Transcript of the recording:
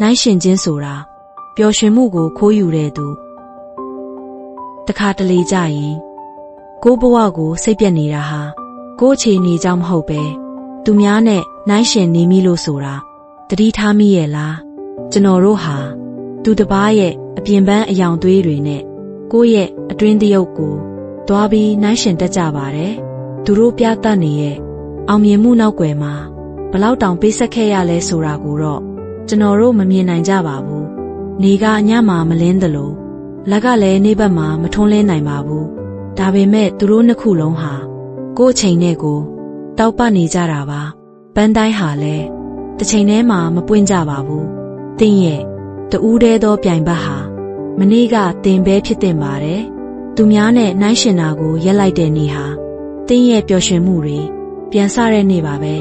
နှိုင်းရှင်ခြင်းဆိုတာပျော်ရွှင်မှုကိုခိုးယူတဲ့သူတခါတလေကြရင်ကိုဘဝကိုစိတ်ပြက်နေတာဟာကိုအခြေအနေကြောင့်မဟုတ်ပဲသူများနဲ့နှိုင်းရှင်နေမိလို့ဆိုတာတတိထားမိရဲ့လားကျွန်တော်တို့ဟာသူတစ်ပါးရဲ့အပြင်ပန်းအယောင်သွေးတွေနဲ့ကိုယ့်ရဲ့အတွင်းသရုပ်ကိုသွားပြီးနှိုင်းရှင်တတ်ကြပါတယ်သူတို့ပြသနေရဲ့အောင်မြင်မှုနောက်ွယ်မှာဘလောက်တောင်ပေးဆက်ခဲ့ရလဲဆိုတာကိုတော့ကျွန်တော်တို့မမြင်နိုင်ကြပါဘူးနေကညမှာမလင်းသလိုလက်ကလည်းနေဘက်မှာမထွန်းလင်းနိုင်ပါဘူးဒါပေမဲ့သူတို့နှစ်ခုလုံးဟာကိုယ့်အချိန်နဲ့ကိုတောက်ပနေကြတာပါပန်းတိုင်းဟာလည်းတစ်ချိန်တည်းမှာမပွင့်ကြပါဘူးတင်းရဲ့တူးတဲသောပြိုင်ဘက်ဟာမနေ့ကတင်ပဲဖြစ်တင်ပါတယ်သူများနဲ့နှိုင်းရှင်တာကိုရက်လိုက်တဲ့နေ့ဟာတင်းရဲ့ပျော်ရွှင်မှုတွေပြန်ဆတဲ့နေ့ပါပဲ